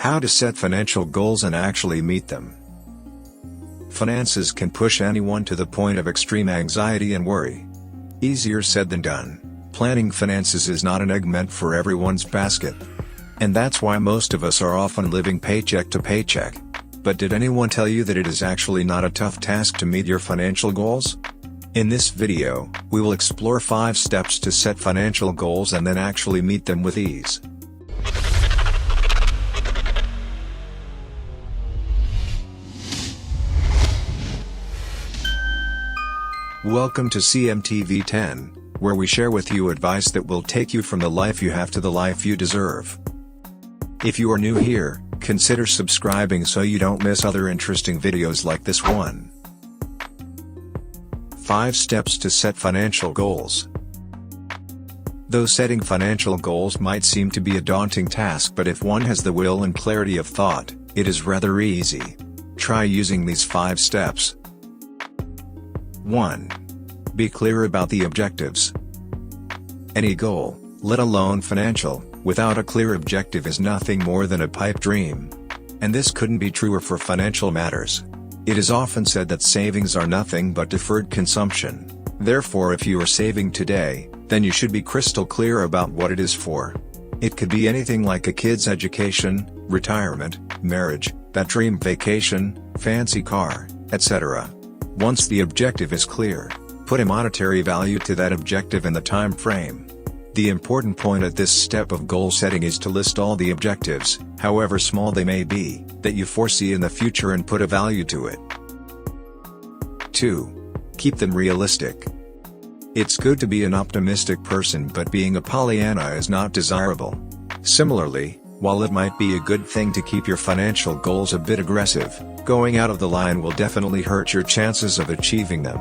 How to set financial goals and actually meet them. Finances can push anyone to the point of extreme anxiety and worry. Easier said than done. Planning finances is not an egg meant for everyone's basket. And that's why most of us are often living paycheck to paycheck. But did anyone tell you that it is actually not a tough task to meet your financial goals? In this video, we will explore 5 steps to set financial goals and then actually meet them with ease. Welcome to CMTVten, where we share with you advice that will take you from the life you have to the life you deserve. If you are new here, consider subscribing so you don't miss other interesting videos like this one. 5 steps to set financial goals. Though setting financial goals might seem to be a daunting task, but if one has the will and clarity of thought, it is rather easy. Try using these 5 steps. 1. Be clear about the objectives. Any goal, let alone financial, without a clear objective is nothing more than a pipe dream. And this couldn't be truer for financial matters. It is often said that savings are nothing but deferred consumption. Therefore, if you are saving today, then you should be crystal clear about what it is for. It could be anything like a kid's education, retirement, marriage, that dream vacation, fancy car, etc. Once the objective is clear, put a monetary value to that objective and the time frame. The important point at this step of goal setting is to list all the objectives, however small they may be, that you foresee in the future and put a value to it. 2. Keep them realistic. It's good to be an optimistic person, but being a Pollyanna is not desirable. Similarly, while it might be a good thing to keep your financial goals a bit aggressive, going out of the line will definitely hurt your chances of achieving them.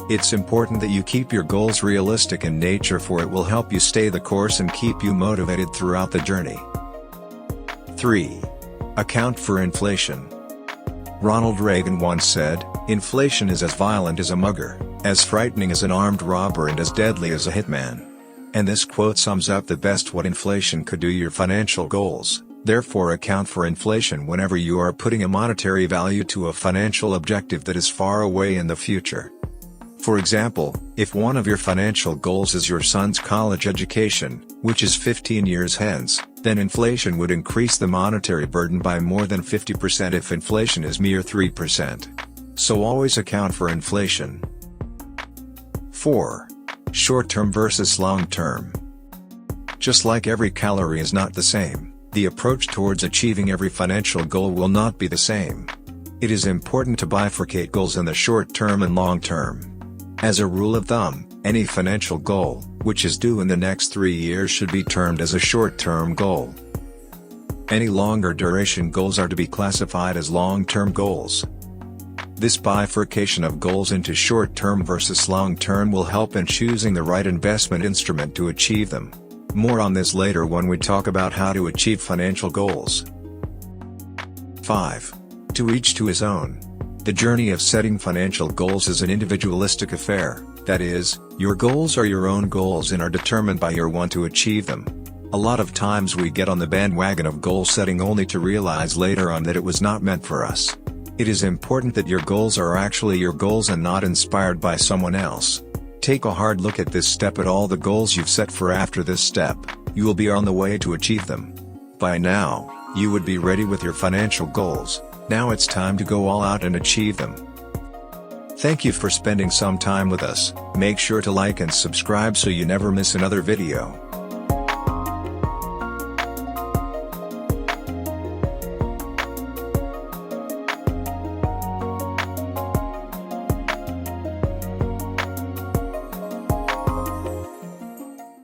It's important that you keep your goals realistic in nature, for it will help you stay the course and keep you motivated throughout the journey. 3. Account for inflation. Ronald Reagan once said, "Inflation is as violent as a mugger, as frightening as an armed robber, and as deadly as a hitman." And this quote sums up the best what inflation could do your financial goals. Therefore, account for inflation whenever you are putting a monetary value to a financial objective that is far away in the future. For example, if one of your financial goals is your son's college education, which is 15 years hence, then inflation would increase the monetary burden by more than 50% if inflation is mere 3%. So always account for inflation. 4. Short-term versus long-term. Just like every calorie is not the same, the approach towards achieving every financial goal will not be the same. It is important to bifurcate goals in the short term and long term. As a rule of thumb, any financial goal, which is due in the next 3 years, should be termed as a short-term goal. Any longer duration goals are to be classified as long-term goals. This bifurcation of goals into short-term versus long-term will help in choosing the right investment instrument to achieve them. More on this later when we talk about how to achieve financial goals. 5. To each to his own. The journey of setting financial goals is an individualistic affair, that is, your goals are your own goals and are determined by your want to achieve them. A lot of times we get on the bandwagon of goal setting only to realize later on that it was not meant for us. It is important that your goals are actually your goals and not inspired by someone else. Take a hard look at this step at all the goals you've set for after this step. You will be on the way to achieve them. By now, you would be ready with your financial goals. Now it's time to go all out and achieve them. Thank you for spending some time with us. Make sure to like and subscribe so you never miss another video.